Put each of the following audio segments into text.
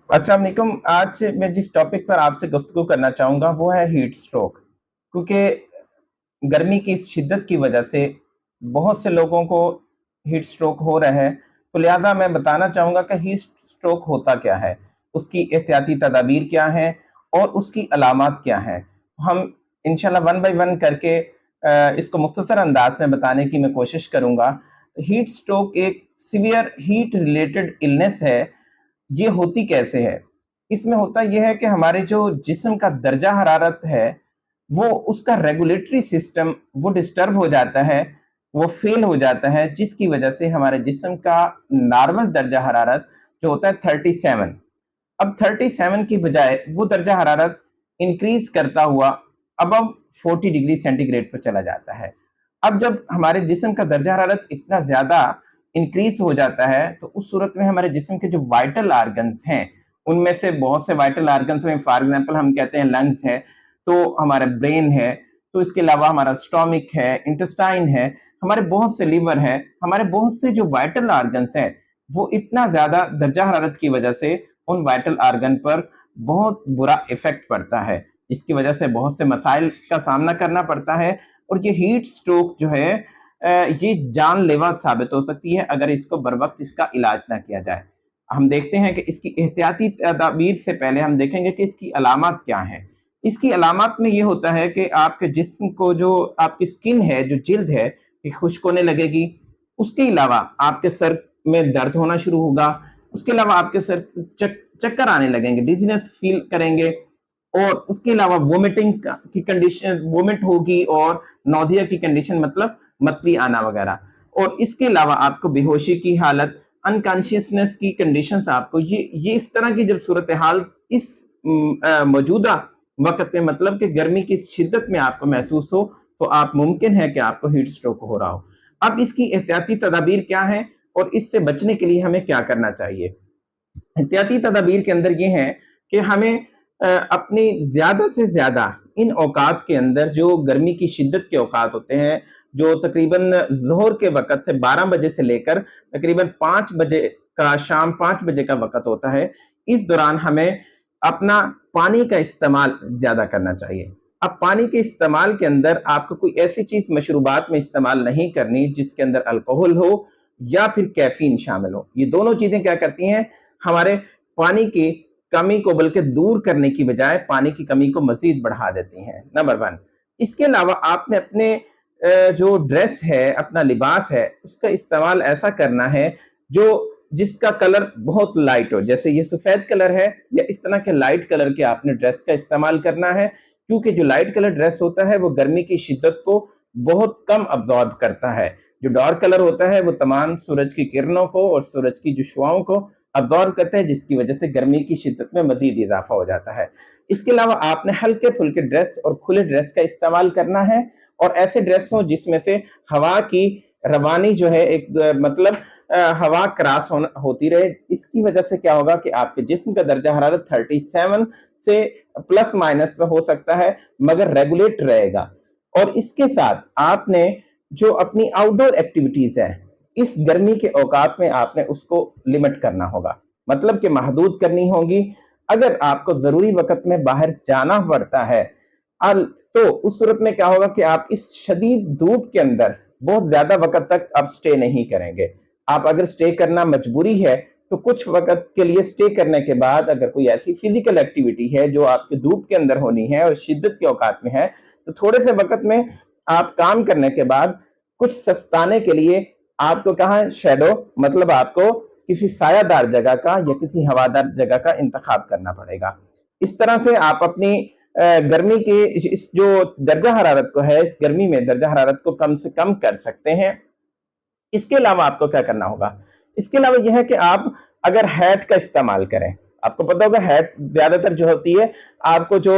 अस्सलाम वालेकुम। आज मैं जिस टॉपिक पर आपसे गुफ्तगू करना चाहूँगा वो है हीट स्ट्रोक। क्योंकि गर्मी की इस शिद्दत की वजह से बहुत से लोगों को हीट स्ट्रोक हो रहा है। तो लिहाजा मैं बताना चाहूँगा कि हीट स्ट्रोक होता क्या है, उसकी एहतियाती तदाबीर क्या हैं और उसकी अलामात क्या हैं। हम इंशाल्लाह वन बाय वन करके इसको मुख्तसर अंदाज में बताने की मैं कोशिश करूँगा। हीट स्ट्रोक एक सीवियर हीट रिलेटेड इलनेस है। ये होती कैसे है? इसमें होता ये है कि हमारे जो जिस्म का दर्जा हरारत है, वो उसका रेगुलेटरी सिस्टम वो डिस्टर्ब हो जाता है, वो फ़ेल हो जाता है, जिसकी वजह से हमारे जिस्म का नॉर्मल दर्जा हरारत जो होता है 37, अब 37 की बजाय वो दर्जा हरारत इंक्रीज़ करता हुआ अबव 40 डिग्री सेंटीग्रेड पर चला जाता है। अब जब हमारे जिस्म का दर्जा हरारत इतना ज़्यादा इंक्रीज़ हो जाता है, तो उस सूरत में हमारे जिस्म के जो वाइटल ऑर्गन्स हैं, उनमें से बहुत से वाइटल ऑर्गन्स में फॉर एग्ज़ाम्पल हम कहते हैं लंग्स है, तो हमारा ब्रेन है, तो इसके अलावा हमारा स्टोमक है, इंटेस्टाइन है, हमारे बहुत से लिवर है, हमारे बहुत से जो वाइटल ऑर्गन्स हैं, वो इतना ज़्यादा दर्जा हरारत की वजह से उन वाइटल ऑर्गन पर बहुत बुरा इफ़ेक्ट पड़ता है। इसकी वजह से बहुत से मसाइल का सामना करना पड़ता है और ये हीट स्ट्रोक जो है ये जानलेवा साबित हो सकती है अगर इसको बरवक्त इसका इलाज ना किया जाए। हम देखते हैं कि इसकी एहतियाती तदाबीर से पहले हम देखेंगे कि इसकी अलामत क्या हैं। इसकी अलामत में ये होता है कि आपके जिस्म को जो आपकी स्किन है, जो जिल्द है, ये खुश्क होने लगेगी। उसके अलावा आपके सर में दर्द होना शुरू होगा। उसके अलावा आपके सर चक्कर आने लगेंगे, डिज़ीनेस फ़ील करेंगे और उसके अलावा वोमिटिंग की कंडीशन वोमिट होगी और नौजिया की कंडीशन मतलब मतली आना वगैरह। और इसके अलावा आपको बेहोशी की हालत, अनकॉन्शियसनेस की कंडीशंस आपको ये इस तरह की जब सूरत हाल इस मौजूदा वक़्त में मतलब कि गर्मी की शिद्दत में आपको महसूस हो, तो आप मुमकिन है कि आपको हीट स्ट्रोक हो रहा हो। अब इसकी एहतियाती तदाबीर क्या हैं और इससे बचने के लिए हमें क्या करना चाहिए? एहतियाती तदाबीर के अंदर ये हैं कि हमें अपनी ज़्यादा से ज़्यादा इन औकात के अंदर जो गर्मी की शिद्दत के औकात होते हैं, जो तकरीबन ज़ोहर के वक़्त से 12 बजे से लेकर तकरीबन 5 बजे का शाम 5 बजे का वक़्त होता है, इस दौरान हमें अपना पानी का इस्तेमाल ज़्यादा करना चाहिए। अब पानी के इस्तेमाल के अंदर आपको कोई ऐसी चीज़ मशरूबात में इस्तेमाल नहीं करनी जिसके अंदर अल्कोहल हो या फिर कैफ़ीन शामिल हो। ये दोनों चीज़ें क्या करती हैं, हमारे पानी की कमी को बल्कि दूर करने की बजाय पानी की कमी को मज़ीद बढ़ा देती हैं, नंबर 1। इसके अलावा आपने अपने जो ड्रेस है, अपना लिबास है, उसका इस्तेमाल ऐसा करना है जो जिसका कलर बहुत लाइट हो। जैसे ये सफ़ेद कलर है या इस तरह के लाइट कलर के आपने ड्रेस का इस्तेमाल करना है, क्योंकि जो लाइट कलर ड्रेस होता है वो गर्मी की शिद्दत को बहुत कम अब्ज़ॉर्ब करता है। जो डार्क कलर होता है वो तमाम सूरज की किरणों को और सूरज की जो शुआओं को अब्ज़ॉर्ब करते हैं, जिसकी वजह से गर्मी की शिद्दत में मज़ीद इज़ाफ़ा हो जाता है। इसके अलावा आपने हल्के-फुल्के ड्रेस और खुले ड्रेस का इस्तेमाल करना है और ऐसे ड्रेस हों जिसमें से हवा की रवानी जो है एक मतलब हवा क्रॉस होती रहे। इसकी वजह से क्या होगा कि आपके जिस्म का दर्जा हरारत 37 से प्लस माइनस पे हो सकता है, मगर रेगुलेट रहेगा। और इसके साथ आपने जो अपनी आउटडोर एक्टिविटीज़ है, इस गर्मी के औकात में आपने उसको लिमिट करना होगा, मतलब कि महदूद करनी होगी। अगर आपको ज़रूरी वक़्त में बाहर जाना पड़ता है अल तो उस सूरत में क्या होगा कि आप इस शदीद धूप के अंदर बहुत ज़्यादा वक़्त तक आप स्टे नहीं करेंगे। आप अगर स्टे करना मजबूरी है, तो कुछ वक़्त के लिए स्टे करने के बाद अगर कोई ऐसी फ़िज़िकल एक्टिविटी है जो आपके धूप के अंदर होनी है और शिद्दत के औकात में है, तो थोड़े से वक़्त में आप काम करने के बाद कुछ सस्ताने के लिए आपको कहाँ शैडो मतलब आपको किसी सायादार जगह का या किसी हवादार जगह का इंतखाब करना पड़ेगा। इस तरह से आप अपनी गर्मी के इस जो दर्जा हरारत को है, इस गर्मी में दर्जा हरारत को कम से कम कर सकते हैं। इसके अलावा आपको क्या करना होगा? इसके अलावा यह है कि आप अगर हैट का इस्तेमाल करें, आपको पता होगा हैट ज़्यादातर जो होती है आपको जो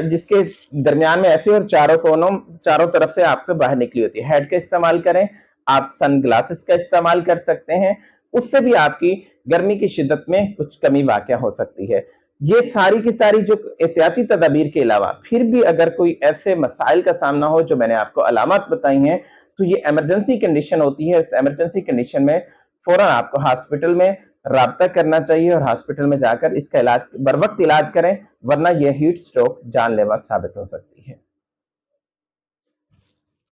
जिसके दरमियान में ऐसे और चारों तरफ से आपसे बाहर निकली होती है, हैट का इस्तेमाल करें। आप सनग्लासेस का इस्तेमाल कर सकते हैं, उससे भी आपकी गर्मी की शिद्दत में कुछ कमी वाक़या हो सकती है। ये सारी की सारी जो एहतियाती तदाबीर के अलावा फिर भी अगर कोई ऐसे मसाइल का सामना हो जो मैंने आपको अलामत बताई हैं, तो ये इमरजेंसी कंडीशन होती है। इस इमरजेंसी कंडीशन में फ़ौरन आपको हॉस्पिटल में رابطہ کرنا چاہیے اور ہاسپٹل میں جا کر اس کا علاج بر وقت علاج کریں، ورنہ یہ ہیٹ اسٹروک جان لیوا ثابت ہو سکتی ہے۔